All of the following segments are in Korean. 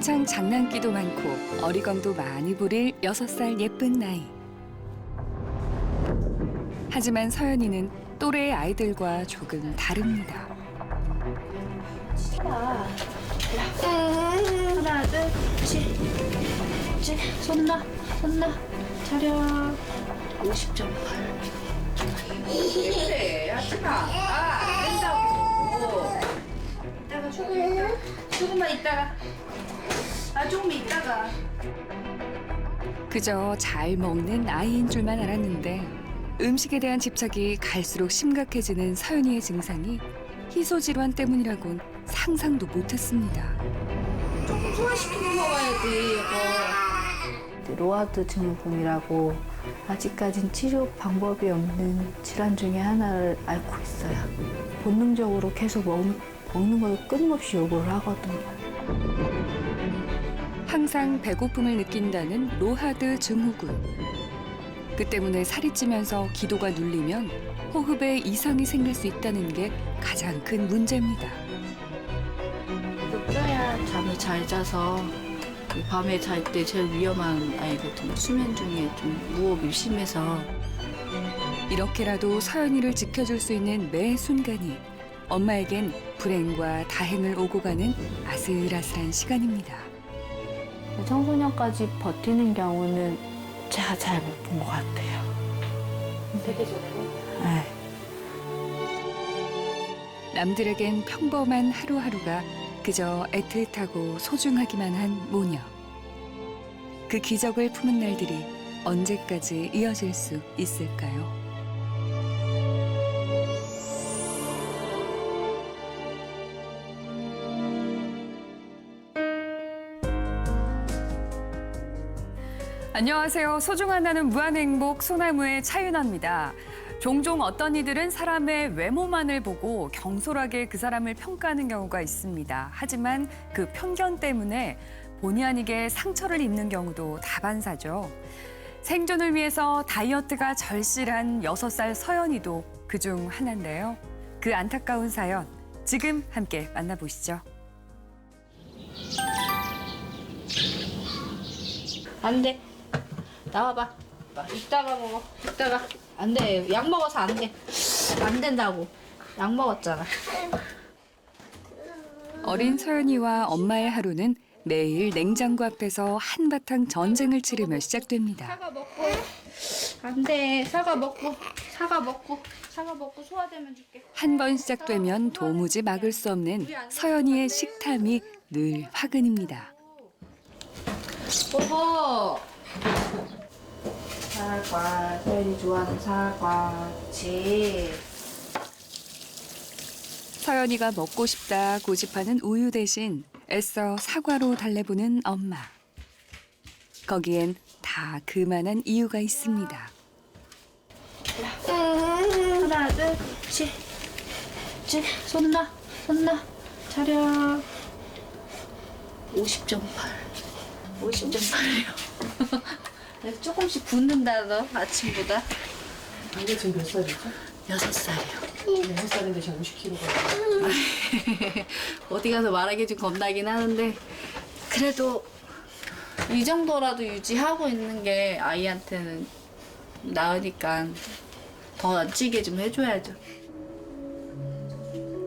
한창 장난기도 많고 어리광도 많이 부릴 6살 예쁜 나이. 하지만 서연이는 또래의 아이들과 조금 다릅니다. 하나, 둘, 손 놔, 차려. 50.8. 그래, 하지마. 안 된다고. 이따가 조금만 있다가. 조금 있다가. 그저 잘 먹는 아이인 줄만 알았는데 음식에 대한 집착이 갈수록 심각해지는 서연이의 증상이 희소질환 때문이라곤 상상도 못했습니다. 조금 소화시키고 먹어야지, 로하드 증후군이라고 아직까진 치료 방법이 없는 질환 중에 하나를 앓고 있어요. 본능적으로 계속 먹는 걸 끊임없이 요구를 하거든요. 항상 배고픔을 느낀다는 로하드 증후군. 그 때문에 살이 찌면서 기도가 눌리면 호흡에 이상이 생길 수 있다는 게 가장 큰 문제입니다. 계속 쪄야 잠을 잘 자서 밤에 잘 때 제일 위험한 아이거든요. 수면 중에 좀 무호흡이 심해서. 이렇게라도 서연이를 지켜줄 수 있는 매 순간이 엄마에겐 불행과 다행을 오고 가는 아슬아슬한 시간입니다. 청소년까지 버티는 경우는 제가 잘 못 본 것 같아요. 세계적으로. 네. 남들에겐 평범한 하루하루가 그저 애틋하고 소중하기만 한 모녀. 그 기적을 품은 날들이 언제까지 이어질 수 있을까요? 안녕하세요. 소중한 나는 무한행복 소나무의 차윤아입니다. 종종 어떤 이들은 사람의 외모만을 보고 경솔하게 그 사람을 평가하는 경우가 있습니다. 하지만 그 편견 때문에 본의 아니게 상처를 입는 경우도 다반사죠. 생존을 위해서 다이어트가 절실한 6살 서연이도 그중 하나인데요. 그 안타까운 사연 지금 함께 만나보시죠. 안 돼. 나와봐. 이따가 먹어. 이따가. 안 돼. 약 먹어서 안 돼. 안 된다고. 약 먹었잖아. 어린 서연이와 엄마의 하루는 매일 냉장고 앞에서 한바탕 전쟁을 치르며 시작됩니다. 사과 먹고. 안 돼. 사과 먹고 소화되면 줄게. 한 번 시작되면 도무지 막을 수 없는 서연이의 식탐이 늘 화근입니다. 보고. 사과. 서연이 좋아하는 사과. 그렇지. 서연이가 먹고 싶다 고집하는 우유 대신 애써 사과로 달래보는 엄마. 거기엔 다 그만한 이유가 있습니다. 하나, 둘, 손 놔, 차려. 50.8. 50.8이요. 조금씩 붓는다, 너, 아침보다. 이게 지금 몇 살이죠? 6살이요. 6살인데 지금 50kg가. 어디 가서 말하기 좀 겁나긴 하는데, 그래도 이 정도라도 유지하고 있는 게 아이한테는 나으니까 더 안 찌게 좀 해줘야죠.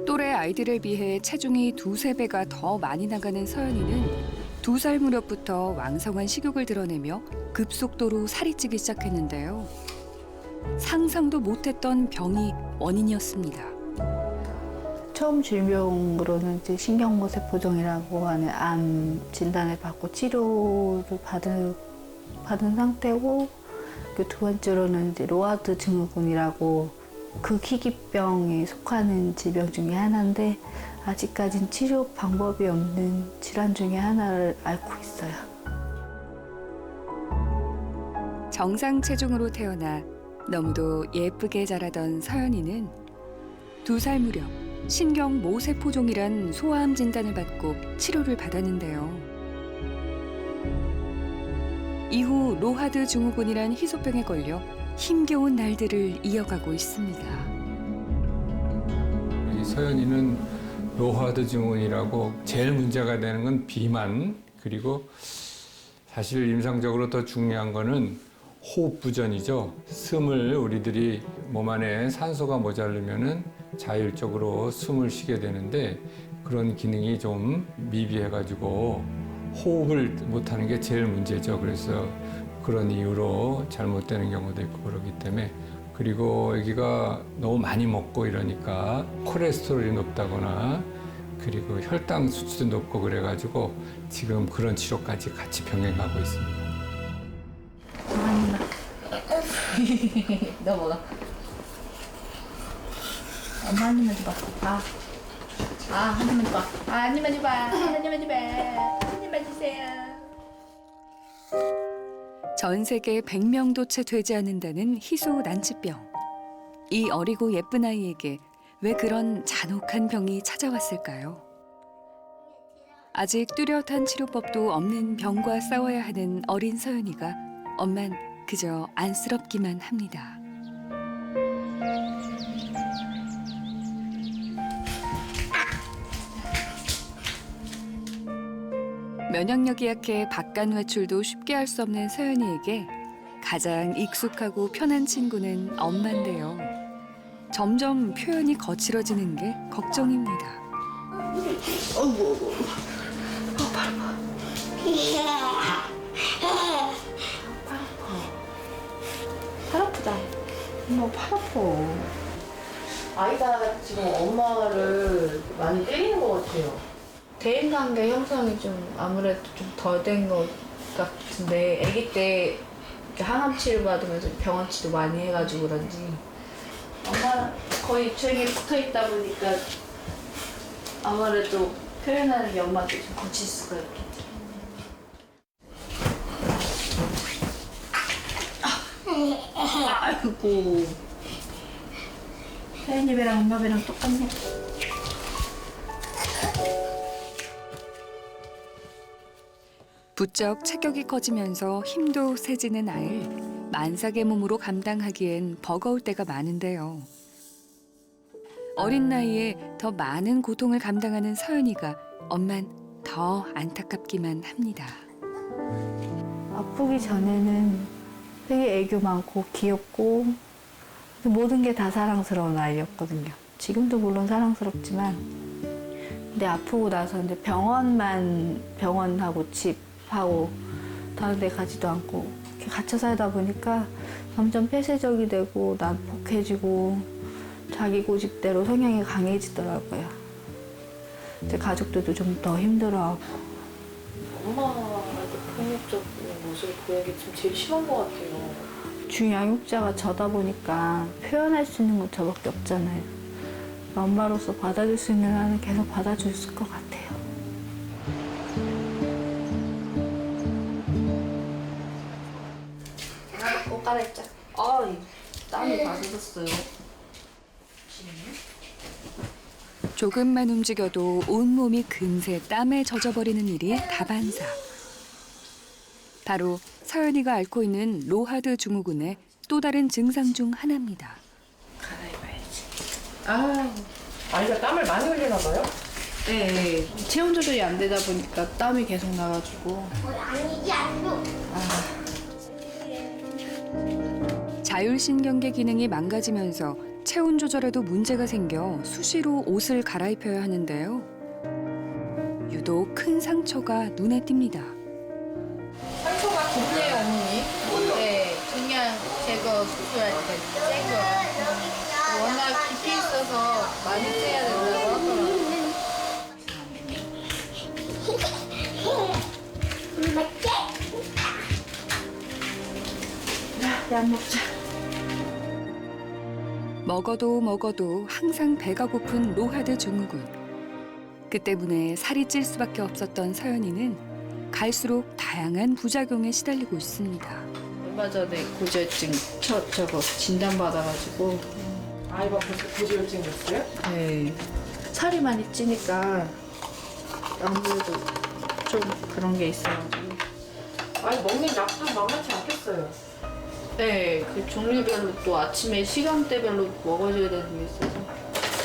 또래 아이들에 비해 체중이 2~3배가 더 많이 나가는 서연이는 2살 무렵부터 왕성한 식욕을 드러내며 급속도로 살이 찌기 시작했는데요. 상상도 못했던 병이 원인이었습니다. 처음 질병으로는 이제 신경모세포종이라고 하는 암 진단을 받고 치료를 받은 상태고, 그 두 번째로는 이제 로하드 증후군이라고 극희귀병에 속하는 질병 중에 하나인데 아직까진 치료 방법이 없는 질환 중에 하나를 앓고 있어요. 정상 체중으로 태어나 너무도 예쁘게 자라던 서연이는 2살 무렵 신경모세포종이란 소아암 진단을 받고 치료를 받았는데요. 이후 로하드 증후군이란 희소병에 걸려 힘겨운 날들을 이어가고 있습니다. 이 서연이는 로하드 증후군이라고 제일 문제가 되는 건 비만, 그리고 사실 임상적으로 더 중요한 거는 호흡 부전이죠. 숨을 우리들이 몸 안에 산소가 모자르면은 자율적으로 숨을 쉬게 되는데 그런 기능이 좀 미비해가지고 호흡을 못하는 게 제일 문제죠. 그래서 그런 이유로 잘못되는 경우도 있고 그러기 때문에 그리고 아기가 너무 많이 먹고 이러니까 콜레스테롤이 높다거나 그리고 혈당 수치도 높고 그래가지고 지금 그런 치료까지 같이 병행하고 있습니다. 너 뭐야? 엄마 한 입만 줘봐. 한 입만 줘봐. 한 입만 줘봐. 한 입만 줘봐. 한 입만 주세요. 전 세계 100명도 채 되지 않는다는 희소 난치병. 이 어리고 예쁜 아이에게 왜 그런 잔혹한 병이 찾아왔을까요? 아직 뚜렷한 치료법도 없는 병과 싸워야 하는 어린 서연이가 엄만 그저 안쓰럽기만 합니다. 면역력이 약해 바깥 외출도 쉽게 할 수 없는 서연이에게 가장 익숙하고 편한 친구는 엄마인데요. 점점 표현이 거칠어지는 게 걱정입니다. 팔 아프다. 엄마 팔 아파. 아이가 지금 엄마를 많이 때리는 것 같아요. 대인관계 형성이 좀 아무래도 좀 덜 된 것 같은데 아기 때 이렇게 항암 치료 받으면서 병원 치료 많이 해가지고 그런지 엄마 거의 주행에 붙어 있다 보니까 아무래도 표현하는 게 엄마한테 좀 거칠 수가 있겠지. 아이고 혜연이 배랑 엄마 배랑 똑같네. 부쩍 체격이 커지면서 힘도 세지는 아이를 만삭의 몸으로 감당하기엔 버거울 때가 많은데요. 어린 나이에 더 많은 고통을 감당하는 서연이가 엄만 더 안타깝기만 합니다. 아프기 전에는 되게 애교 많고 귀엽고 모든 게 다 사랑스러운 아이였거든요. 지금도 물론 사랑스럽지만 근데 아프고 나서 이제 병원하고 집하고 다른 데 가지도 않고 이렇게 갇혀 살다 보니까 점점 폐쇄적이 되고 난폭해지고 자기 고집대로 성향이 강해지더라고요. 이제 가족들도 좀 더 힘들어하고. 엄마한테 폭력적인 모습을 보이는 게 좀 제일 심한 것 같아요. 주양육자가 저다 보니까 표현할 수 있는 건 저밖에 없잖아요. 엄마로서 받아줄 수 있는 한은 계속 받아줄 것 같아요. 옷 갈아입자. 땀이 다 젖었어요. 조금만 움직여도 온몸이 금세 땀에 젖어버리는 일이 다반사. 바로 서연이가 앓고 있는 로하드 증후군의 또 다른 증상 중 하나입니다. 갈아입어야지. 아이가 땀을 많이 흘리나 봐요? 네, 체온 조절이 안 되다 보니까 땀이 계속 나가지고. 자율신경계 기능이 망가지면서 체온 조절에도 문제가 생겨 수시로 옷을 갈아입혀야 하는데요. 유독 큰 상처가 눈에 띕니다. 상처가 깊네요, 어머니. 네, 중량 제거 수술할 때 쨍거. 워낙 깊이 있어서 많이 째야 된다고 하더라고요. 약 먹자. 먹어도 항상 배가 고픈 로하드 증후군. 그 때문에 살이 찔 수밖에 없었던 서연이는 갈수록 다양한 부작용에 시달리고 있습니다. 얼마 전에 고지혈증 저거 진단받아가지고 아이가 벌써 고지혈증이었어요? 네. 살이 많이 찌니까 아무래도 좀 그런 게 있어가지고 아이 먹는 약도 만만치 않겠어요. 네, 그 종류별로 또 아침에 시간대별로 먹어줘야 되는 게 있어서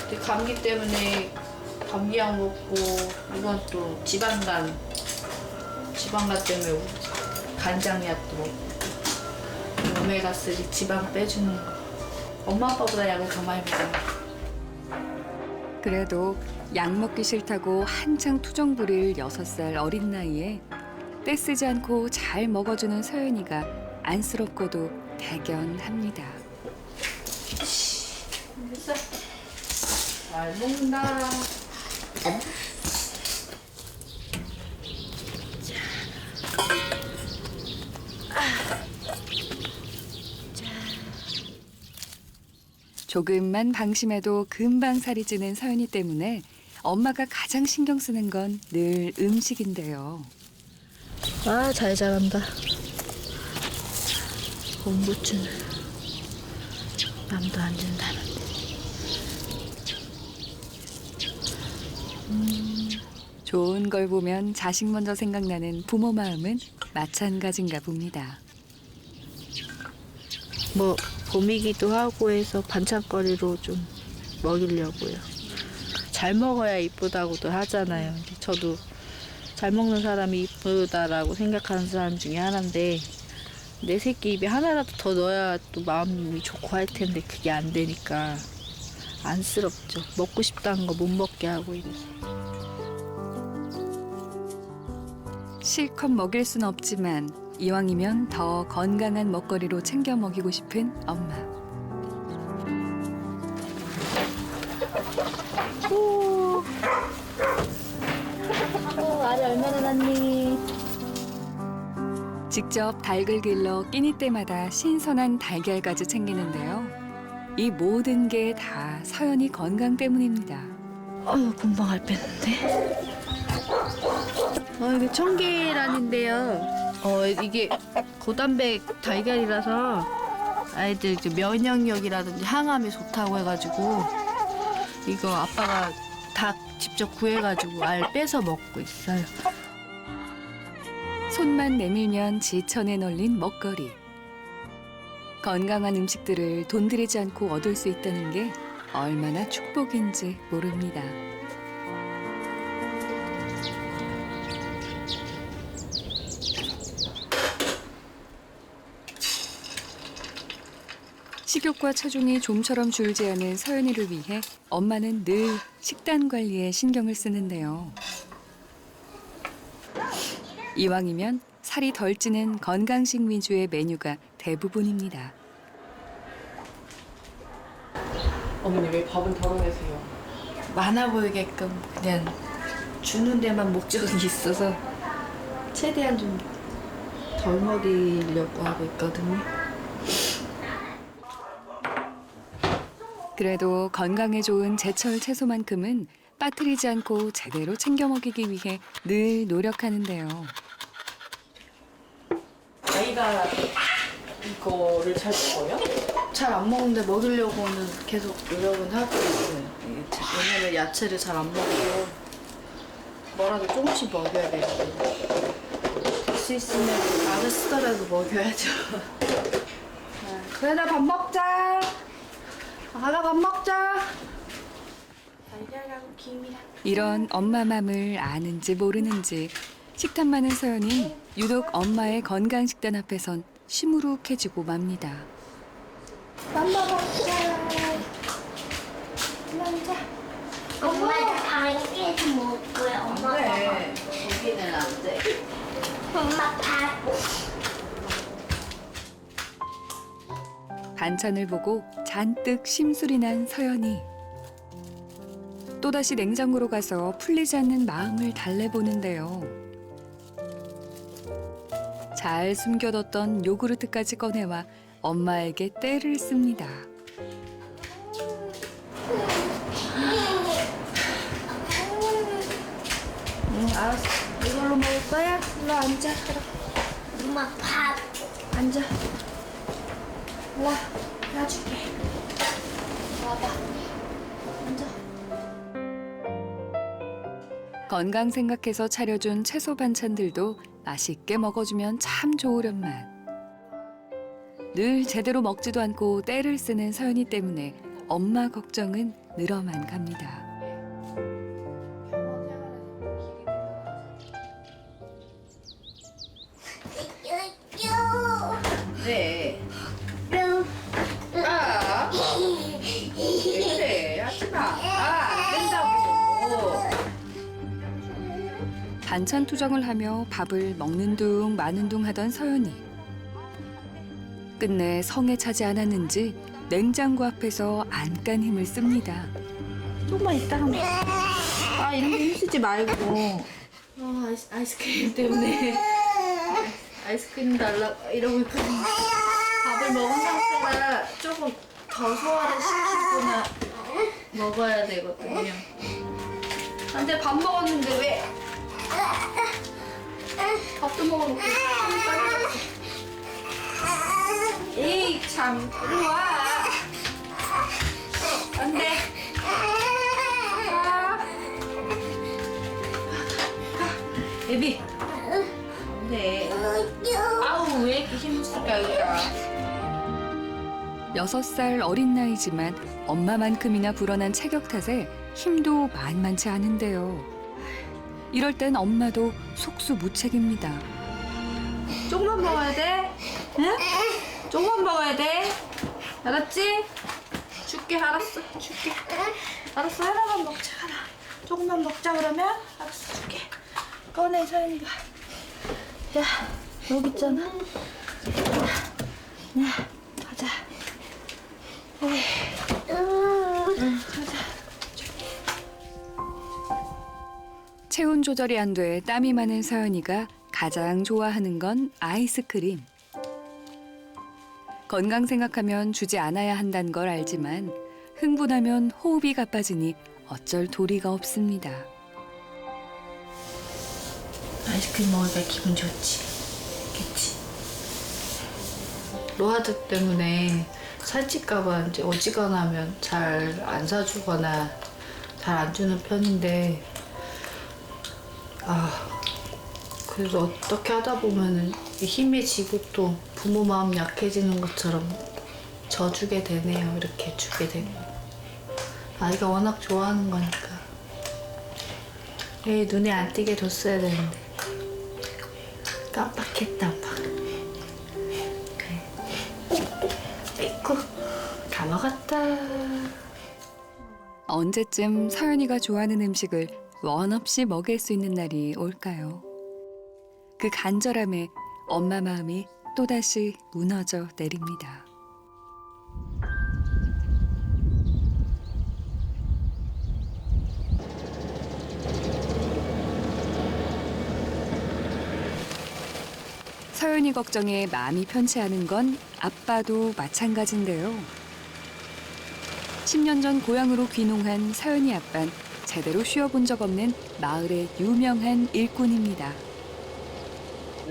근데 감기 때문에 감기약 먹고 이건 또 지방간 지방간 때문에 간장약도 먹고 오메가3 지방 빼주는 거. 엄마 아빠보다 약을 더 많이 먹어요. 그래도 약 먹기 싫다고 한창 투정 부릴 6살 어린 나이에 떼쓰지 않고 잘 먹어주는 서연이가 안쓰럽고도 대견합니다. 됐어. 잘 먹는다. 조금만 방심해도 금방 살이 찌는 서연이 때문에 엄마가 가장 신경 쓰는 건 늘 음식인데요. 아, 잘 자란다. 공부증 남도 안 준다는데. 좋은 걸 보면 자식 먼저 생각나는 부모 마음은 마찬가지인가 봅니다. 뭐 봄이기도 하고 해서 반찬거리로 좀 먹이려고요. 잘 먹어야 이쁘다고도 하잖아요. 저도 잘 먹는 사람이 이쁘다라고 생각하는 사람 중에 하나인데 내 새끼 입에 하나라도 더 넣어야 또 마음이 좋고 할 텐데 그게 안 되니까 안쓰럽죠. 먹고 싶다는 거 못 먹게 하고 이래서. 실컷 먹일 순 없지만 이왕이면 더 건강한 먹거리로 챙겨 먹이고 싶은 엄마. 알이 얼마나 났니? 직접 닭을 길러 끼니 때마다 신선한 달걀까지 챙기는데요. 이 모든 게 다 서연이 건강 때문입니다. 어휴, 금방 알 뺐는데. 이게 청계란인데요. 이게 고단백 달걀이라서 아이들 이제 면역력이라든지 항암에 좋다고 해가지고 이거 아빠가 닭 직접 구해가지고 알 빼서 먹고 있어요. 손만 내밀면 지천에 널린 먹거리. 건강한 음식들을 돈 들이지 않고 얻을 수 있다는 게 얼마나 축복인지 모릅니다. 식욕과 체중이 좀처럼 줄지 않은 서연이를 위해 엄마는 늘 식단 관리에 신경을 쓰는데요. 이왕이면 살이 덜 찌는 건강식 위주의 메뉴가 대부분입니다. 어머니 왜 밥은 덜어내세요? 많아 보이게끔 그냥 주는 데만 목적이 있어서 최대한 좀 덜 먹이려고 하고 있거든요. 그래도 건강에 좋은 제철 채소만큼은 빠뜨리지 않고 제대로 챙겨 먹이기 위해 늘 노력하는데요. 아이가 이거를 잘 먹어요? 잘 안 먹는데 먹이려고는 계속 노력은 하고 있어요. 왜냐면 야채를 잘 안 먹고 뭐라도 조금씩 먹여야 되거든요. 할 수 있으면 알을 쓰더라도 먹여야죠. 그래, 나 밥 먹자. 아가 밥 먹자. 달걀하고 김이랑. 이런 엄마 맘을 아는지 모르는지 식탐 많은 서연이 유독 엄마의 건강 식단 앞에선 시무룩해지고 맙니다. 맘마 먹자. 먹자. 엄마가 반개도 먹고요. 엄마 네, 고기는 안 돼. 엄마 밥. 반찬을 보고 잔뜩 심술이 난 서연이. 또다시 냉장고로 가서 풀리지 않는 마음을 달래보는데요. 잘 숨겨뒀던 요구르트까지 꺼내와 엄마에게 떼를 씁니다. 알았어. 이걸로 먹을 거야? 일로 앉아. 엄마 밥. 앉아. 와, 놔줄게. 와봐. 앉아. 건강 생각해서 차려준 채소 반찬들도 맛있게 먹어주면 참 좋으련만. 늘 제대로 먹지도 않고 떼를 쓰는 서연이 때문에 엄마 걱정은 늘어만 갑니다. 반찬 투정을 하며 밥을 먹는 둥 마는 둥 하던 서연이. 끝내 성에 차지 않았는지 냉장고 앞에서 안간 힘을 씁니다. 조금만 있다가 이런 거 힘쓰지 말고. 아이스크림 때문에 아이스크림 달라 이러고 있거든요. 밥을 먹은 상태라 조금 더 소화를 시키거나 먹어야 되거든요. 근데 밥 먹었는데 왜? 밥도 먹어놓고 에이 참 이리 와. 안 돼. 베비. 네. 아우 왜 이렇게 힘들까 여기가. 6살 어린 나이지만 엄마만큼이나 불어난 체격 탓에 힘도 만만치 않은데요. 이럴 땐 엄마도 속수무책입니다. 조금만 먹어야 돼. 응? 조금만 먹어야 돼. 알았지? 줄게 알았어. 줄게. 알았어 하나만 먹자 하나. 조금만 먹자 그러면 알았어 줄게. 꺼내 서연이가. 야 여기 있잖아. 야 가자. 체온 조절이 안 돼 땀이 많은 서연이가 가장 좋아하는 건 아이스크림. 건강 생각하면 주지 않아야 한다는 걸 알지만 흥분하면 호흡이 가빠지니 어쩔 도리가 없습니다. 아이스크림 먹으니까 기분 좋지. 그치? 로하드 때문에 살찔까봐 이제 어지간하면 잘 안 사주거나 잘 안 주는 편인데 그래서 어떻게 하다 보면은 힘이 지고 또 부모 마음 약해지는 것처럼 져주게 되네요. 이렇게 주게 되고 아이가 워낙 좋아하는 거니까 에이 눈에 안 띄게 줬어야 되는데 깜빡했다 막. 아이고 다 먹었다. 언제쯤 서연이가 좋아하는 음식을 원 없이 먹일 수 있는 날이 올까요? 그 간절함에 엄마 마음이 또다시 무너져 내립니다. 서연이 걱정에 마음이 편치 않은 건 아빠도 마찬가지인데요. 10년 전 고향으로 귀농한 서연이 아빠는 제대로 쉬어본 적 없는 마을의 유명한 일꾼입니다.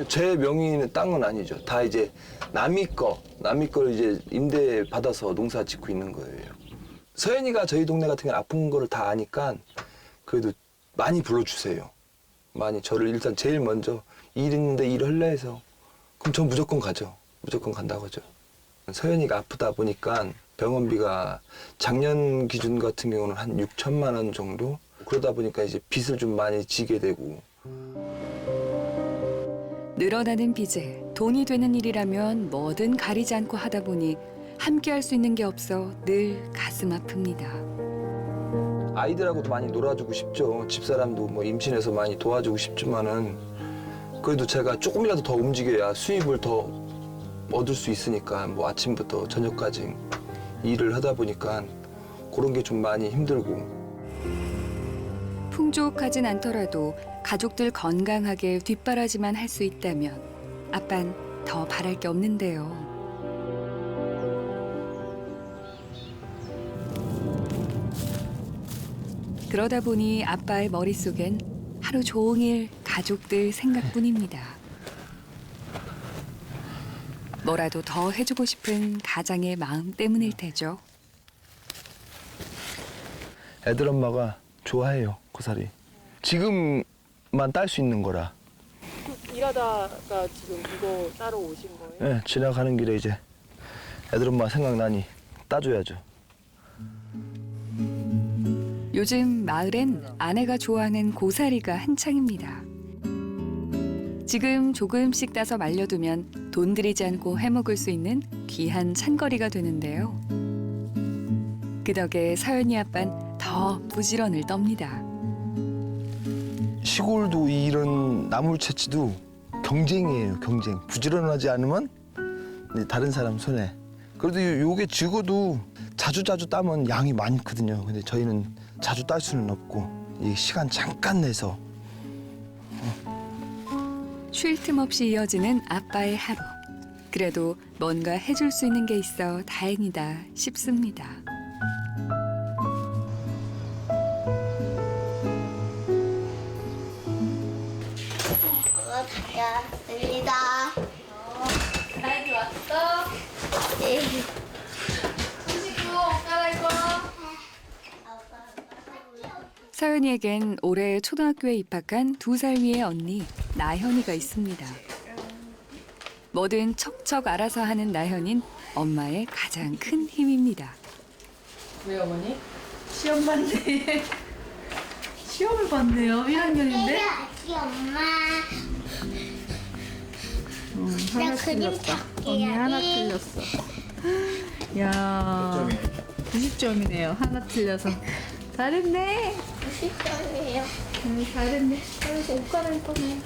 제 명의는 땅은 아니죠. 다 이제 남의 거를 이제 임대 받아서 농사 짓고 있는 거예요. 서연이가 저희 동네 같은 경우 아픈 거를 다 아니까 그래도 많이 불러주세요. 많이 저를 일단 제일 먼저 일 있는데 일할래 해서 그럼 전 무조건 가죠. 무조건 간다고 하죠. 서연이가 아프다 보니까 병원비가 작년 기준 같은 경우는 한 6천만 원 정도? 그러다 보니까 이제 빚을 좀 많이 지게 되고. 늘어나는 빚에 돈이 되는 일이라면 뭐든 가리지 않고 하다 보니 함께 할 수 있는 게 없어 늘 가슴 아픕니다. 아이들하고도 많이 놀아주고 싶죠. 집사람도 뭐 임신해서 많이 도와주고 싶지만은 그래도 제가 조금이라도 더 움직여야 수입을 더 얻을 수 있으니까 뭐 아침부터 저녁까지 일을 하다 보니까 그런 게 좀 많이 힘들고. 풍족하진 않더라도 가족들 건강하게 뒷바라지만 할 수 있다면 아빤 더 바랄 게 없는데요. 그러다 보니 아빠의 머릿속엔 하루 종일 가족들 생각뿐입니다. 뭐라도 더 해주고 싶은 가장의 마음 때문일 테죠. 애들 엄마가 좋아해요, 고사리. 지금만 딸 수 있는 거라. 일하다가 지금 이거 따러 오신 거예요? 네, 지나가는 길에 이제 애들 엄마 생각나니 따줘야죠. 요즘 마을엔 아내가 좋아하는 고사리가 한창입니다. 지금 조금씩 따서 말려두면 돈 들이지 않고 해먹을 수 있는 귀한 찬거리가 되는데요. 그 덕에 서연이 아빤 더 부지런을 떱니다. 시골도 이런 나물 채취도 경쟁이에요, 경쟁. 부지런하지 않으면 다른 사람 손에. 그래도 요게 적어도 자주 따면 양이 많거든요. 근데 저희는 자주 딸 수는 없고 이 시간 잠깐 내서 쉴 틈 없이 이어지는 아빠의 하루. 그래도 뭔가 해줄 수 있는 게 있어 다행이다 싶습니다. 다녀왔습니다. 나연이 왔어? 네. 손 씻고 옷 갈아입어. 서연이에겐 올해 초등학교에 입학한 2살 위의 언니 나현이가 있습니다. 뭐든 척척 알아서 하는 나현인 엄마의 가장 큰 힘입니다. 왜 어머니? 시험 봤네. 시험을 봤네요. 1학년인데. 해야지 엄마. 나 그림 찾기 언니 하나 해야지. 틀렸어. 야, 90점이네요. 하나 틀려서. 잘했네. 90점이에요. 잘했네. 그래서 옷 갈아입었네.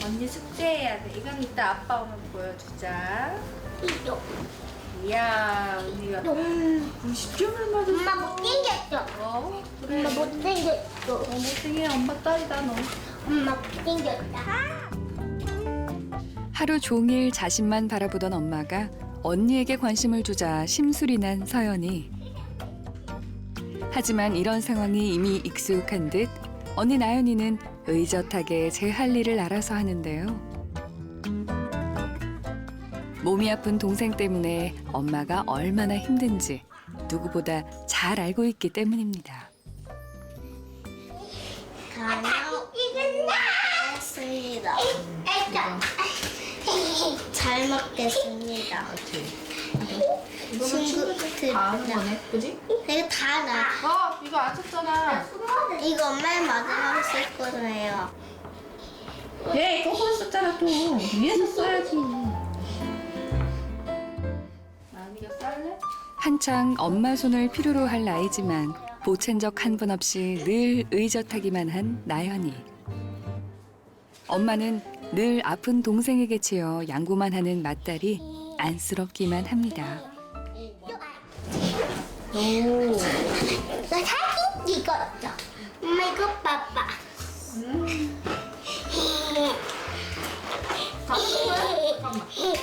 언니 숙제해야 돼. 이건 이따 아빠 오면 보여주자. 이거. 이야, 언니가 90점을 맞았어. 엄마 못생겼어. 어? 그래. 엄마 못생겼어. 못생겨. 엄마 딸이다, 너. 엄마 못생겼다. 하루 종일 자신만 바라보던 엄마가 언니에게 관심을 주자 심술이 난 서연이. 하지만 이런 상황이 이미 익숙한 듯 언니 나연이는 의젓하게 제 할 일을 알아서 하는데요. 몸이 아픈 동생 때문에 엄마가 얼마나 힘든지 누구보다 잘 알고 있기 때문입니다. 다녀오겠습니다. 잘 먹겠습니다. 이거는 친구들 다 아는 거네, 그지? 이거 다 나. 이거 안 쳤잖아. 이거 엄마의 마지막에 쓸 거예요. 얘 거꾸로 썼잖아, 또. 위에서 써야지. 나은이가 쌀래? 한창 엄마 손을 필요로 할 나이지만 보챈 적 한 번 없이 늘 의젓하기만 한 나연이. 엄마는 늘 아픈 동생에게 치여 양보만 하는 맏딸이 안쓰럽기만 합니다. 나 사진 찍었어. 엄마 이거 봐봐.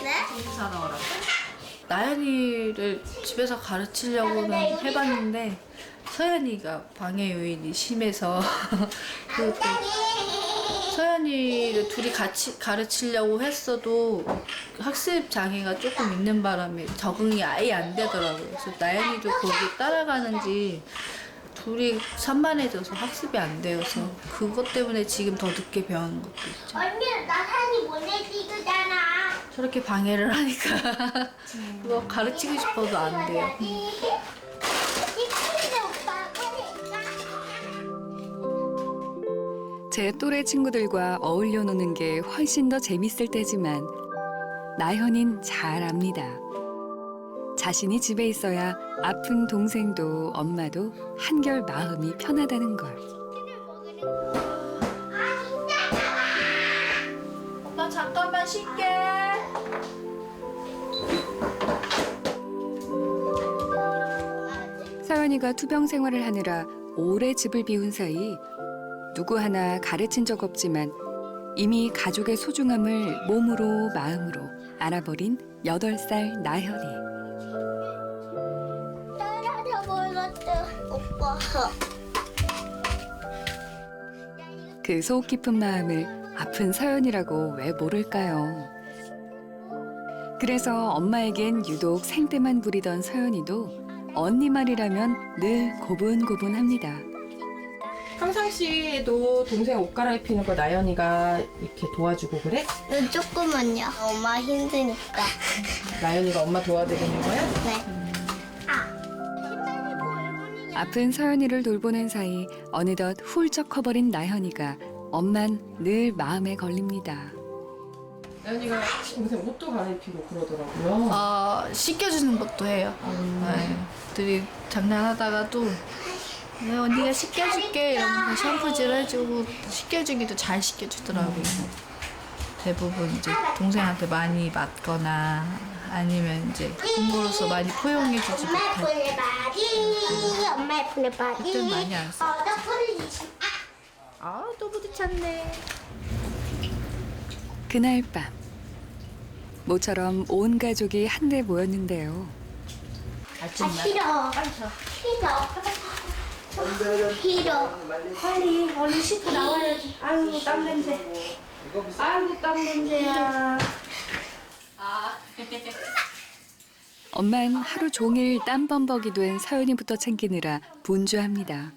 네? 인사 나오라. 나연이를 집에서 가르치려고는 해봤는데 서연이가 방해 요인이 심해서 그 서연이를 둘이 같이 가르치려고 했어도 학습 장애가 조금 있는 바람에 적응이 아예 안 되더라고요. 그래서 나연이도 거기 따라가는지 둘이 산만해져서 학습이 안 되어서 그것 때문에 지금 더 늦게 배우는 것도 있죠. 언니 나 사진 보내주잖아. 저렇게 방해를 하니까 그거 가르치고 싶어도 안 돼요. 제 또래 친구들과 어울려 노는 게 훨씬 더 재밌을 때지만 나현인 잘 압니다. 자신이 집에 있어야 아픈 동생도 엄마도 한결 마음이 편하다는 걸. 나 잠깐만 쉴게. 서연이가 투병 생활을 하느라 오래 집을 비운 사이 누구 하나 가르친 적 없지만 이미 가족의 소중함을 몸으로 마음으로 알아버린 8살 나현이. 따라서 몰랐어 오빠. 그 속 깊은 마음을 아픈 서연이라고 왜 모를까요? 그래서 엄마에겐 유독 생때만 부리던 서연이도 언니 말이라면 늘 고분고분합니다. 평상시에도 동생 옷 갈아입히는 거 나연이가 이렇게 도와주고 그래? 조금만요. 엄마 힘드니까. 나연이가 엄마 도와드리는 거야? 네. 아픈 서연이를 돌보는 사이 어느덧 훌쩍 커버린 나현이가 엄만 늘 마음에 걸립니다. 나연이가 동생 옷도 갈아입히고 그러더라고요. 씻겨주는 것도 해요. 네. 둘이 장난하다가도 네, 언니가 씻겨줄게 이러면서 샴푸질 해주고 씻겨주기도 잘 씻겨주더라고요. 대부분 이제 동생한테 많이 맞거나 아니면 이제 부모로서 많이 포용해주지 못할 때 엄마의 폰에 바디. 그땐 많이 안 써. 아, 또 부딪혔네. 그날 밤 모처럼 온 가족이 한데 모였는데요. 아, 싫어. 싫어. 싫어. 빨리 얼른 씻고 나와야지. 아유 땀 냄새. 아이고 땀 냄새야. 엄만 하루 종일 땀범벅이 된 서연이부터 챙기느라 분주합니다.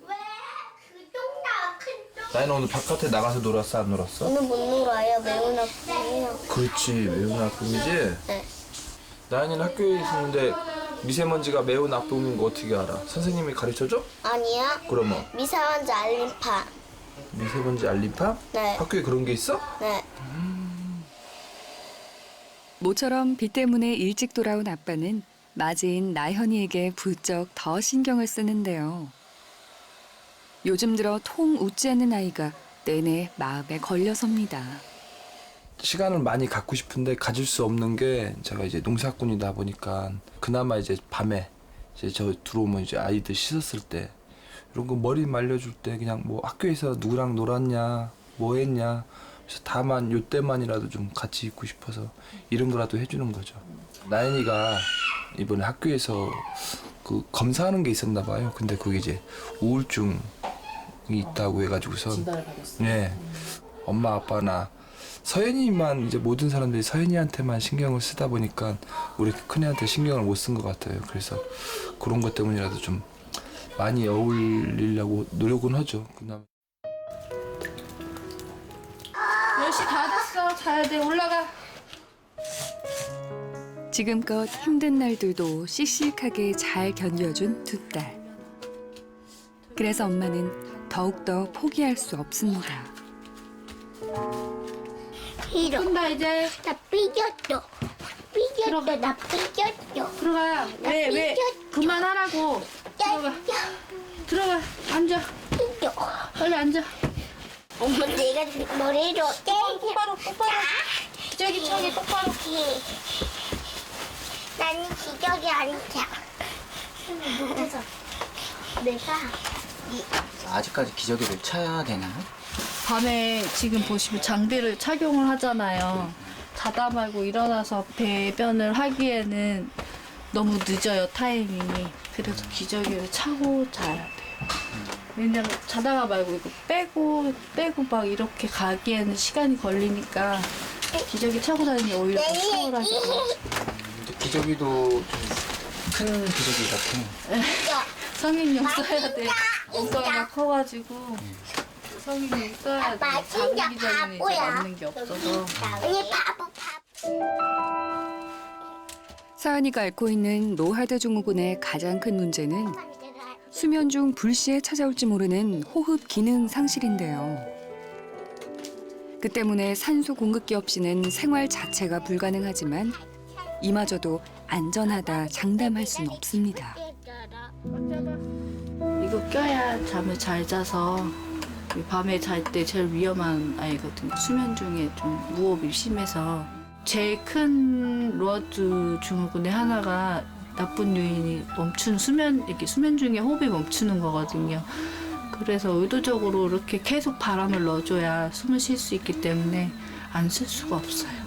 나연아 오늘 바깥에 나가서 놀았어 안 놀았어? 오늘 못 놀아요. 매운 아픔이요. 그렇지 매운 아픔이지? 네. 나연이는 학교에 있었는데 미세먼지가 매운 아픔인 거 어떻게 알아? 선생님이 가르쳐줘? 아니야. 그러면 미세먼지 알림판. 미세먼지 알림판? 네. 학교에 그런 게 있어? 네. 모처럼 비 때문에 일찍 돌아온 아빠는 맞이인 나현이에게 부쩍 더 신경을 쓰는데요. 요즘 들어 통 웃지 않는 아이가 내내 마음에 걸려섭니다. 시간을 많이 갖고 싶은데 가질 수 없는 게 제가 이제 농사꾼이다 보니까 그나마 이제 밤에 이제 저 들어오면 이제 아이들 씻었을 때 이런 거 머리 말려줄 때 그냥 뭐 학교에서 누구랑 놀았냐 뭐 했냐 그래서 다만 요때만이라도 좀 같이 있고 싶어서 이런 거라도 해주는 거죠. 나연이가 이번에 학교에서 그 검사하는 게 있었나 봐요. 근데 그게 이제 우울증이 있다고 해가지고선 네 엄마 아빠나 서연이만 이제 모든 사람들이 서연이한테만 신경을 쓰다 보니까 우리 큰애한테 신경을 못 쓴 것 같아요. 그래서 그런 것 때문이라도 좀 많이 어울리려고 노력은 하죠. 그나마. 10시 다 됐어. 자야 돼. 올라가. 지금껏 힘든 날들도 씩씩하게 잘 견뎌준 두 딸. 그래서 엄마는 더욱더 포기할 수 없습니다. 싫어. 나 이제 나 삐졌어. 삐졌어. 나 삐졌어. 들어가. 왜? 그만하라고. 들어가. 앉아. 삐져. 빨리 앉아. 엄마 내가 머리로 똑바로. 기저귀 차게 똑바로. 나는 기적이 아니야. 내가 아직까지 기저귀를 차야 되나요? 밤에 지금 보시면 장비를 착용을 하잖아요. 자다 말고 일어나서 배변을 하기에는 너무 늦어요, 타이밍이. 그래서 기저귀를 차고 자야 돼요. 왜냐면 자다가 말고 이거 빼고 막 이렇게 가기에는 시간이 걸리니까 기저귀 차고 다니는 게 오히려 더 수월하죠. 근데 기저귀도 좀 큰 기저귀 같아. 성인용 써야 돼. 엉덩이가 커가지고 성인용 써야 돼. 아빠, 작은 진짜 기저귀는 이제 바보야. 맞는 게 없어서. 언니 바보. 서연이가 앓고 있는 노하드 증후군의 가장 큰 문제는 수면 중 불시에 찾아올지 모르는 호흡 기능 상실인데요. 그 때문에 산소 공급기 없이는 생활 자체가 불가능하지만 이마저도 안전하다 장담할 수는 없습니다. 이거 껴야 잠을 잘 자서 밤에 잘 때 제일 위험한 아이거든요. 수면 중에 좀 무호흡이 심해서 제일 큰 로아드 증후군의 하나가 나쁜 요인이 이렇게 수면 중에 호흡이 멈추는 거거든요. 그래서 의도적으로 이렇게 계속 바람을 넣어줘야 숨을 쉴 수 있기 때문에 안 쓸 수가 없어요.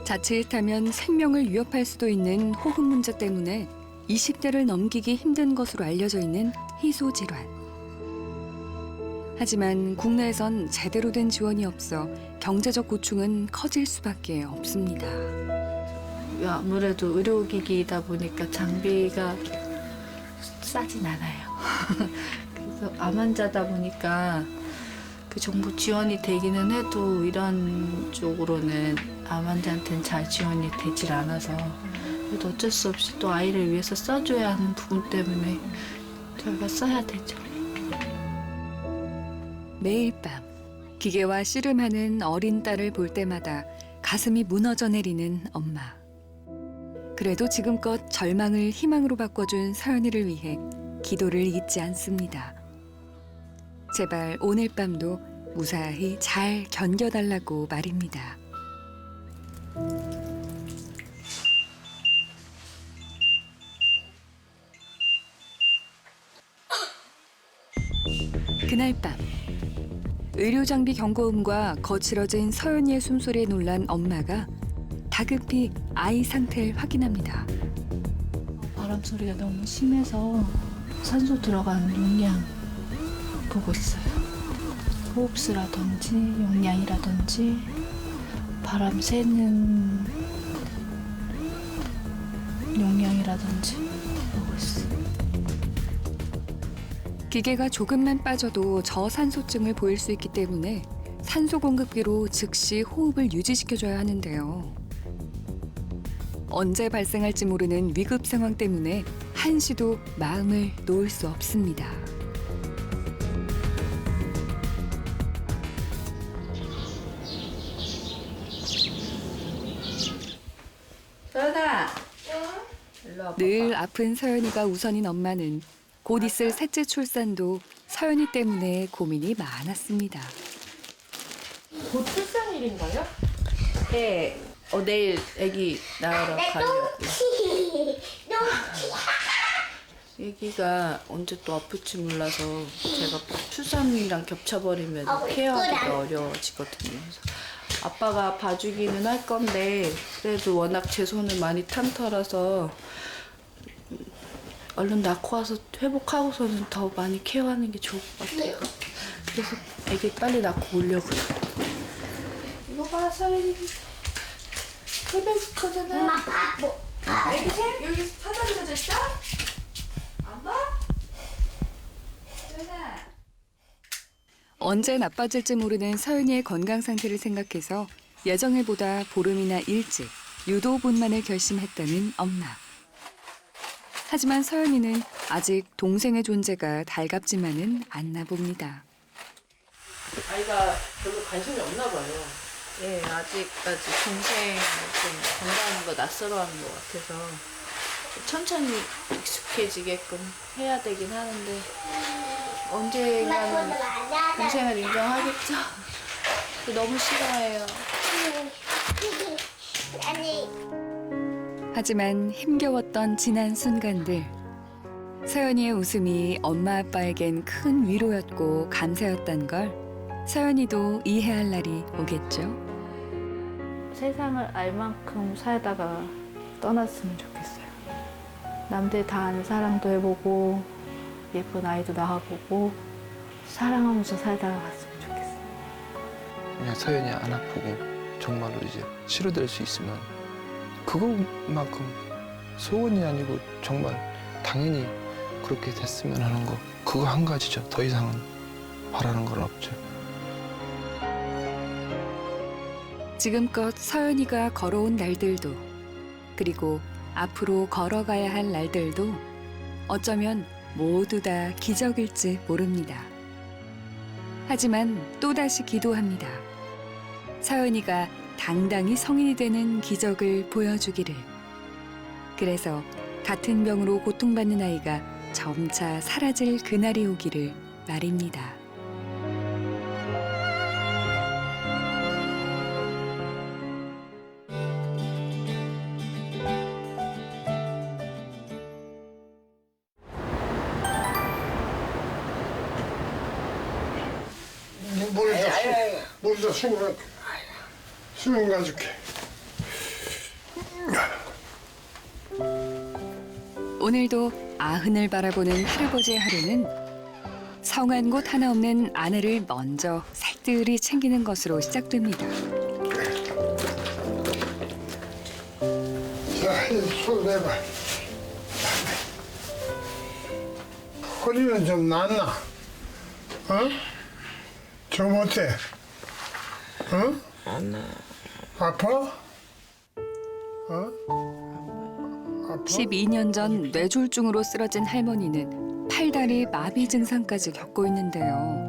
자칫하면 생명을 위협할 수도 있는 호흡 문제 때문에 20대를 넘기기 힘든 것으로 알려져 있는 희소 질환. 하지만 국내에선 제대로 된 지원이 없어 경제적 고충은 커질 수밖에 없습니다. 아무래도 의료기기이다 보니까 장비가 싸진 않아요. 그래서 암 환자다 보니까 그 정부 지원이 되기는 해도 이런 쪽으로는 암 환자한테는 잘 지원이 되질 않아서 그래도 어쩔 수 없이 또 아이를 위해서 써줘야 하는 부분 때문에 저희가 써야 되죠. 매일 밤 기계와 씨름하는 어린 딸을 볼 때마다 가슴이 무너져 내리는 엄마. 그래도 지금껏 절망을 희망으로 바꿔준 서연이를 위해 기도를 잊지 않습니다. 제발 오늘 밤도 무사히 잘 견뎌달라고 말입니다. 그날 밤 의료장비 경고음과 거칠어진 서연이의 숨소리에 놀란 엄마가 다급히 아이 상태를 확인합니다. 바람 소리가 너무 심해서 산소 들어가는 용량 보고 있어요. 호흡수라든지 용량이라든지 바람 새는 용량이라든지 보고 있어요. 기계가 조금만 빠져도 저산소증을 보일 수 있기 때문에 산소 공급기로 즉시 호흡을 유지시켜줘야 하는데요. 언제 발생할지 모르는 위급 상황 때문에 한시도 마음을 놓을 수 없습니다. 서연아, 일로 와봐. 늘 아픈 서연이가 우선인 엄마는 곧 있을 셋째 출산도 서연이 때문에 고민이 많았습니다. 곧 출산일인가요? 네, 내일 아기 낳으러 가려고. 아기가 언제 또 아플지 몰라서 제가 출산이랑 겹쳐버리면 케어하기가 어려워지거든요. 그래서 아빠가 봐주기는 할 건데 그래도 워낙 제 손을 많이 탄 터라서 얼른 낳고 와서 회복하고서는 더 많이 케어하는 게 좋을 것 같아요. 그래서 아기 빨리 낳고 오려고요. 이거 봐, 서연이. 흡입 거잖아. 엄마 바보. 아기 여기 사다리 젖어 있어? 안 봐? 서연아. 언제 나빠질지 모르는 서연이의 건강 상태를 생각해서 예정일보다 보름이나 일찍 유도분만을 결심했다는 엄마. 하지만 서연이는 아직 동생의 존재가 달갑지만은 않나 봅니다. 아이가 별로 관심이 없나 봐요. 예, 아직까지 동생은 좀 건강한 거 낯설어하는 것 같아서 천천히 익숙해지게끔 해야 되긴 하는데 언젠가는 동생을 인정하겠죠? 너무 싫어해요. 아니. 하지만 힘겨웠던 지난 순간들. 서연이의 웃음이 엄마 아빠에겐 큰 위로였고 감사였던 걸 서연이도 이해할 날이 오겠죠. 세상을 알 만큼 살다가 떠났으면 좋겠어요. 남들 다 아는 사랑도 해보고 예쁜 아이도 낳아보고 사랑하면서 살다가 갔으면 좋겠어요. 그냥 서연이 안 아프고 정말로 이제 치료될 수 있으면 그것만큼 소원이 아니고 정말 당연히 그렇게 됐으면 하는 거 그거 한 가지죠. 더 이상은 바라는 건 없죠. 지금껏 서연이가 걸어온 날들도 그리고 앞으로 걸어가야 할 날들도 어쩌면 모두 다 기적일지 모릅니다. 하지만 또다시 기도합니다. 서연이가 당당히 성인이 되는 기적을 보여주기를. 그래서 같은 병으로 고통받는 아이가 점차 사라질 그날이 오기를 말입니다. 물도 수능 가줄게. 오늘도 아흔을 바라보는 할아버지의 하루는 성한 곳 하나 없는 아내를 먼저 살뜰히 챙기는 것으로 시작됩니다. 자, 손 내봐. 허리는 좀 낫나? 어? 좀 어때? 어? 안 나. 아파? 어? 아파? 12년 전 뇌졸중으로 쓰러진 할머니는 팔다리 마비 증상까지 겪고 있는데요.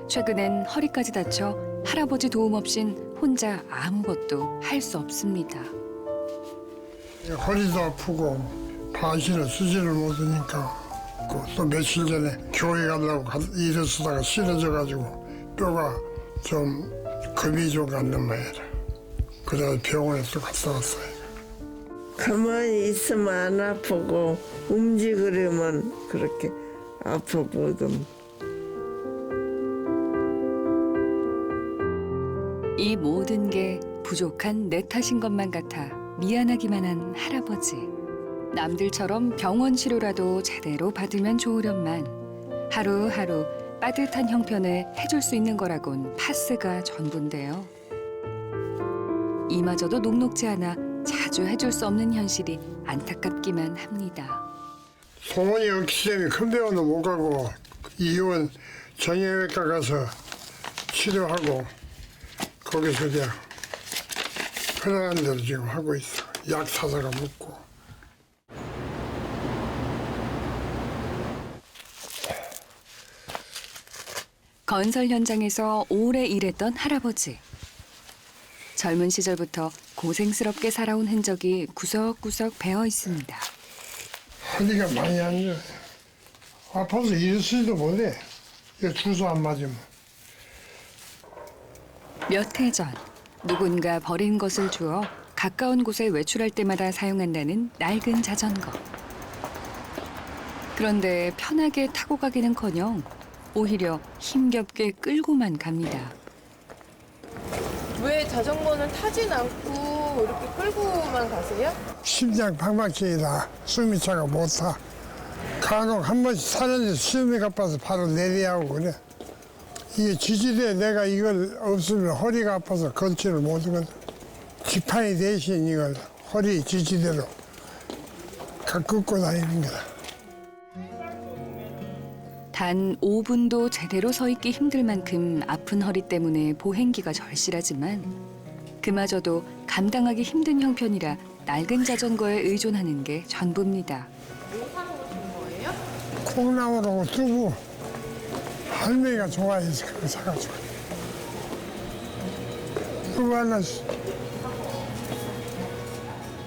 최근엔 허리까지 다쳐 할아버지 도움 없인 혼자 아무것도 할 수 없습니다. 허리도 아프고 반신을 쓰지를 못하니까 또 며칠 전에 교회 가려고 일어서다가 쓰러져가지고 뼈가 좀 금이 좀 갔는 모양이라. 그래서 병원에 또 갔다 왔어요. 가만히 있으면 안 아프고 움직이려면 그렇게 아프거든. 이 모든 게 부족한 내 탓인 것만 같아 미안하기만 한 할아버지. 남들처럼 병원 치료라도 제대로 받으면 좋으련만 하루하루 빠듯한 형편을 해줄 수 있는 거라곤 파스가 전부인데요. 이마저도 녹록지 않아 자주 해줄 수 없는 현실이 안타깝기만 합니다. 소문이 없기 때문에 큰 병원도 못 가고 이원 정형외과 가서 치료하고 거기서 그냥 편안한 대로 지금 하고 있어. 약 사다가 먹고. 건설 현장에서 오래 일했던 할아버지. 젊은 시절부터 고생스럽게 살아온 흔적이 구석구석 배어 있습니다. 허리가 많이 안 좋아. 아파서 일쓰지도 못해. 이거 주소 안 맞으면. 몇 해 전 누군가 버린 것을 주어 가까운 곳에 외출할 때마다 사용한다는 낡은 자전거. 그런데 편하게 타고 가기는커녕 오히려 힘겹게 끌고만 갑니다. 왜 자전거는 타진 않고 이렇게 끌고만 가세요? 심장 방박증이다. 숨이 차가 못 타. 간혹 한 번씩 타는데 숨이 가빠서 바로 내려야 하고 그래. 이게 지지대에 내가 이걸 없으면 허리가 아파서 걷지를 못하거든. 지팡이 대신 이걸 허리 지지대로 끊고 다니는 거다. 단 5분도 제대로 서 있기 힘들 만큼 아픈 허리 때문에 보행기가 절실하지만 그마저도 감당하기 힘든 형편이라 낡은 자전거에 의존하는 게 전부입니다. 뭐 사러 오신 거예요? 콩나물하고 두부 할머니가 좋아해서 그거 사가지고 두부 하나씩.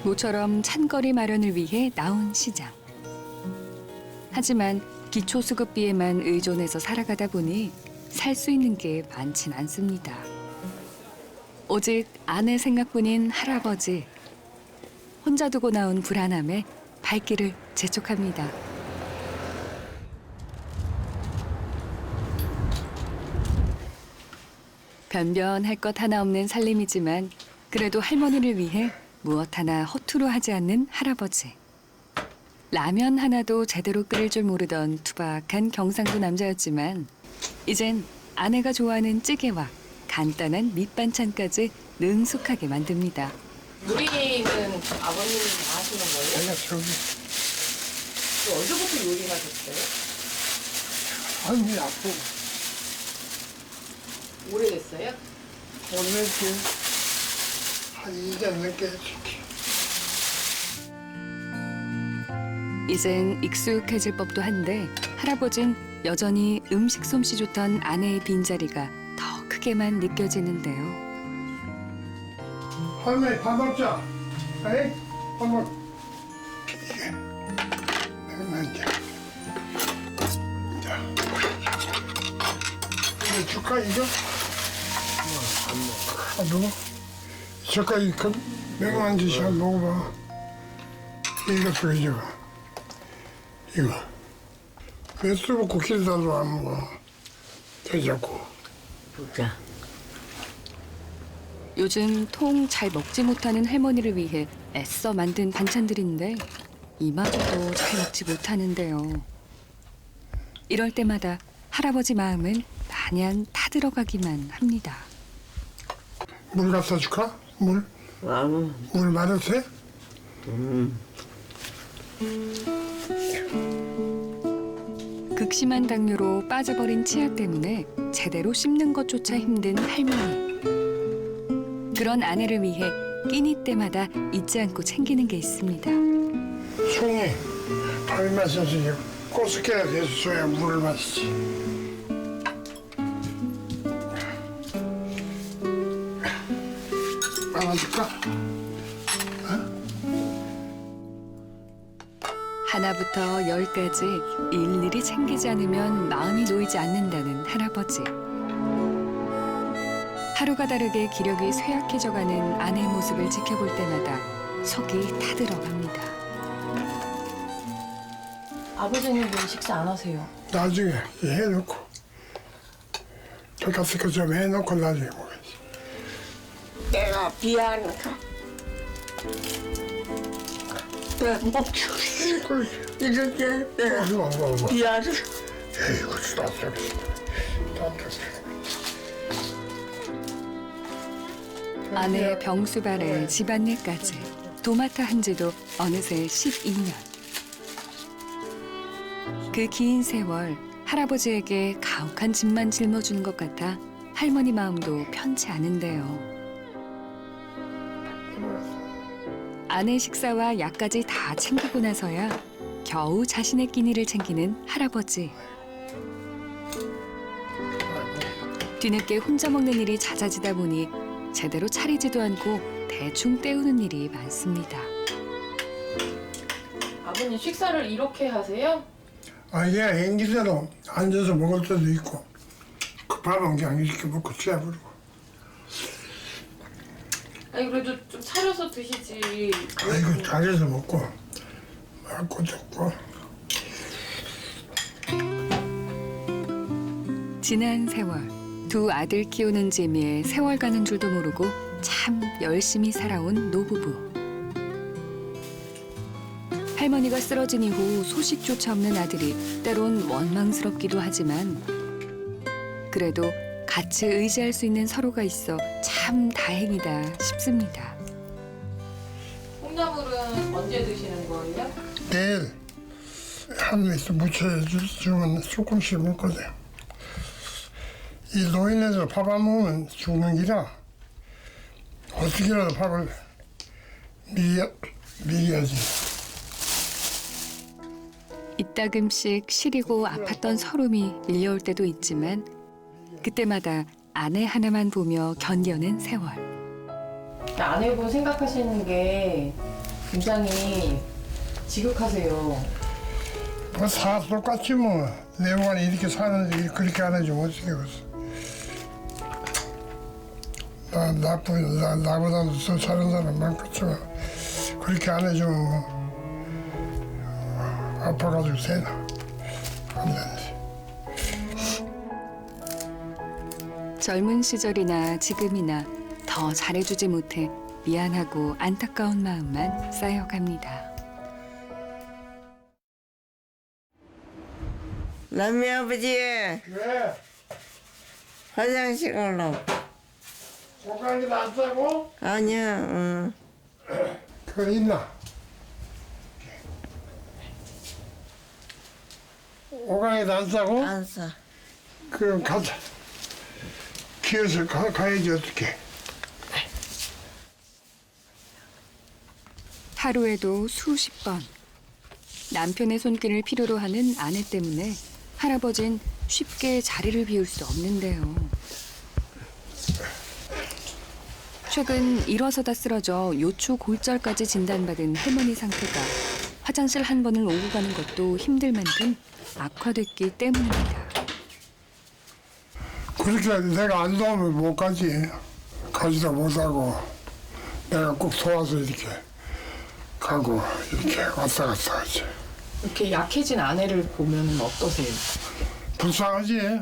모처럼 찬거리 마련을 위해 나온 시장. 하지만 기초수급비에만 의존해서 살아가다 보니 살 수 있는 게 많진 않습니다. 오직 아내 생각뿐인 할아버지. 혼자 두고 나온 불안함에 발길을 재촉합니다. 변변할 것 하나 없는 살림이지만 그래도 할머니를 위해 무엇 하나 허투루 하지 않는 할아버지. 라면 하나도 제대로 끓일 줄 모르던 투박한 경상도 남자였지만 이젠 아내가 좋아하는 찌개와 간단한 밑반찬까지 능숙하게 만듭니다. 요리는 아버님이 다 하시는 거예요? 내가 저기 언제부터 요리하셨어요? 할머니 아프고 오래됐어요? 오늘쯤 한 2년 넘게 했지. 이젠 익숙해질 법도 한데 할아버진 여전히 음식 솜씨 좋던 아내의 빈자리가 더 크게만 느껴지는데요. 할머니 밥 먹자. 에이? 밥 먹. 이게 내가 자, 이거 줄까 이거? 안 먹어. 젓갈 이거 매콤한 짓이 한번 먹어봐. 이것도 이거. 이거. 왜 수북고 길다도 안 먹어. 되자고. 보자. 요즘 통 잘 먹지 못하는 할머니를 위해 애써 만든 반찬들인데 이마저도 잘 먹지 못하는데요. 이럴 때마다 할아버지 마음은 마냥 타들어가기만 합니다. 물 갖다 줄까? 물? 아무. 물 마르세? 극심한 당뇨로 빠져버린 치아 때문에 제대로 씹는 것조차 힘든 할머니. 그런 아내를 위해 끼니 때마다 잊지 않고 챙기는 게 있습니다. 송이 밥이 마셔서 꼬스케가 돼서야 물을 마시지. 말아줄까? 어? 하나부터 열까지 일일이 챙기지 않으면 마음이 놓이지 않는다는 할아버지. 하루가 다르게 기력이 쇠약해져가는 아내의 모습을 지켜볼 때마다 속이 타들어갑니다. 아버지는 왜 식사 안 하세요? 나중에 해놓고 바깥에 거좀 해놓고 나중에 먹어야지. 내가 미안하다. 이렇게 내가 미안해. 에이구, 아내의 병수발에 집안일까지 도맡아 한 지도 어느새 12년. 그 긴 세월 할아버지에게 가혹한 짐만 짊어주는 것 같아 할머니 마음도 편치 않은데요. 아내 식사와 약까지 다 챙기고 나서야 겨우 자신의 끼니를 챙기는 할아버지. 뒤늦게 혼자 먹는 일이 잦아지다 보니 제대로 차리지도 않고 대충 때우는 일이 많습니다. 아버님 식사를 이렇게 하세요? 얘 행기대로 앉아서 먹을 때도 있고 급하면 그냥 이렇게 먹고 취해버리고. 아니 그래도 좀 차려서 드시지. 아이고, 잘해서 먹고 먹고 듣고. 지난 세월 두 아들 키우는 재미에 세월 가는 줄도 모르고 참 열심히 살아온 노부부. 할머니가 쓰러진 이후 소식조차 없는 아들이 때론 원망스럽기도 하지만 그래도 같이 의지할 수 있는 서로가 있어 참 다행이다 싶습니다. 콩나물은 언제 드시는 거예요? 내일 하늘에서 무쳐주면 조금씩 먹거든. 이 노인네들 밥 안 먹으면 죽는 기라 어떻게라도 밥을 미려야지. 이따금씩 시리고 아팠던 서름이 밀려올 때도 있지만 그때마다 아내 하나만 보며 견뎌낸 세월. 아내분 생각하시는 굉장히 지극하세요. 뭐 다 똑같지 뭐. 내용안에 이렇게 사는데 그렇게 안 해주면 어떻게 하겠어. 나보다도 더 잘하는 사람 많겠지만 그렇게 안 해주면 뭐 아파가지고 되나. 안 되지. 젊은 시절이나 지금이나 더 잘해주지 못해 미안하고 안타까운 마음만 쌓여갑니다. 남이 아버지 왜? 화장실 가려고. 고강이도 안 싸고? 아니야. 그거 있나? 고강이도 안 싸고? 안 사. 그럼 가자. 기어서 가야지 어떻게. 하루에도 수십 번 남편의 손길을 필요로 하는 아내 때문에 할아버진 쉽게 자리를 비울 수 없는데요. 최근 일어서다 쓰러져 요추 골절까지 진단받은 할머니 상태가 화장실 한 번을 오고 가는 것도 힘들 만큼 악화됐기 때문입니다. 그렇게 내가 안 도우면 못 가지. 가지도 못하고 내가 꼭 도와서 이렇게 가고 이렇게 왔다 갔다 하지. 이렇게 약해진 아내를 보면 어떠세요? 불쌍하지.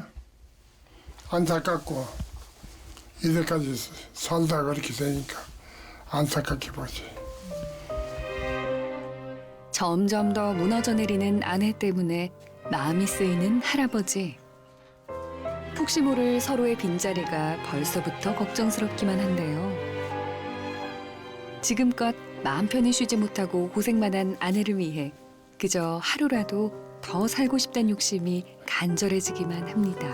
안타깝고 이제까지 살다 그렇게 되니까 안타깝게 보지. 점점 더 무너져 내리는 아내 때문에 마음이 쓰이는 할아버지. 혹시 모를 서로의 빈자리가 벌써부터 걱정스럽기만 한데요. 지금껏 마음 편히 쉬지 못하고 고생만 한 아내를 위해 그저 하루라도 더 살고 싶다는 욕심이 간절해지기만 합니다.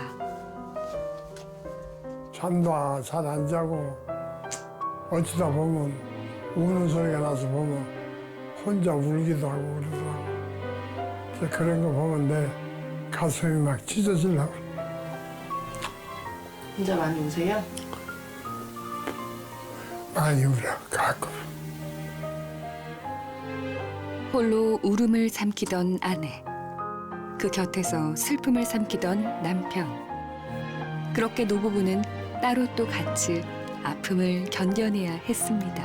잠도 잘 안 자고 어쩌다 보면 우는 소리가 나서 보면 혼자 울기도 하고 그러더라고. 그런 거 보면 내 가슴이 막 찢어지려고. 혼자 많이 우세요? 많이 울어 가끔. 홀로 울음을 삼키던 아내. 그 곁에서 슬픔을 삼키던 남편. 그렇게 노부부는 따로 또 같이 아픔을 견뎌내야 했습니다.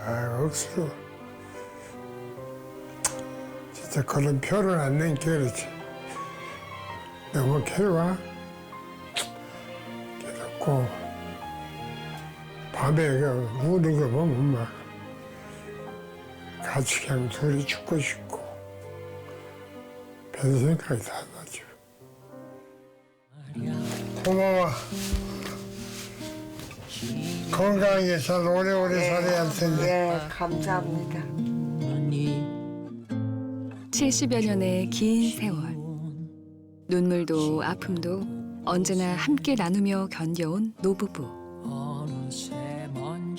아, 억수로. 진짜 그런 표를 안 낸 게르지. 너무 괴로워. 괴롭고, 밤에 그 우는 거 보면 막 같이 그냥 둘이 죽고 싶고, 별 생각이 다 나죠. 고마워. 건강하게 잘 오래오래 살아야 할 텐데. 네, 감사합니다. 70여 년의 긴 세월. 눈물도 아픔도 언제나 함께 나누며 견뎌온 노부부.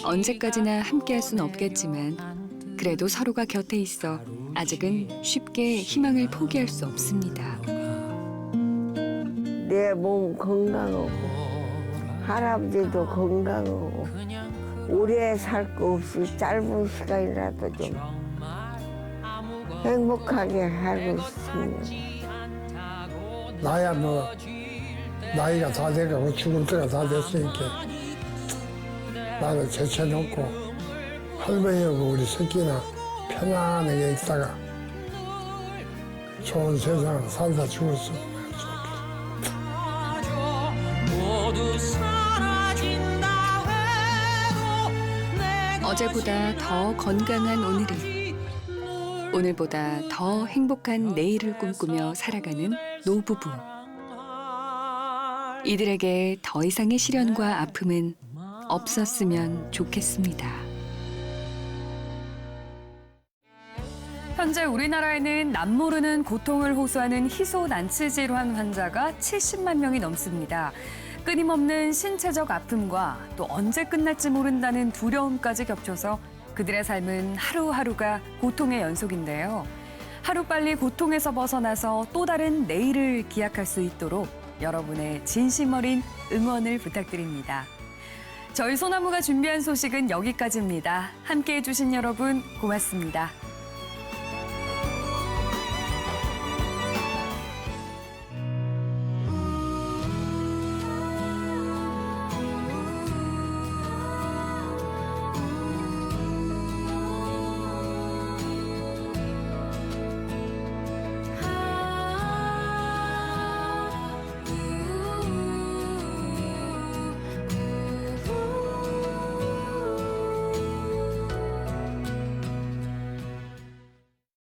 언제까지나 함께할 순 없겠지만 그래도 서로가 곁에 있어 아직은 쉽게 희망을 포기할 수 없습니다. 내 몸 건강하고 할아버지도 건강하고 오래 살 거 없이 짧은 시간이라도 좀 행복하게 살고 있습니다. 나야 뭐 나이가 다 돼가고 죽을 때가 다 됐으니까 나는 제쳐놓고 할머니하고 우리 새끼나 편안하게 있다가 좋은 세상 살다 죽었어. 어제보다 더 건강한 오늘을, 오늘보다 더 행복한 내일을 꿈꾸며 살아가는 노부부. 이들에게 더 이상의 시련과 아픔은 없었으면 좋겠습니다. 현재 우리나라에는 남모르는 고통을 호소하는 희소난치 질환 환자가 70만 명이 넘습니다. 끊임없는 신체적 아픔과 또 언제 끝날지 모른다는 두려움까지 겹쳐서 그들의 삶은 하루하루가 고통의 연속인데요. 하루빨리 고통에서 벗어나서 또 다른 내일을 기약할 수 있도록 여러분의 진심 어린 응원을 부탁드립니다. 저희 소나무가 준비한 소식은 여기까지입니다. 함께해 주신 여러분 고맙습니다.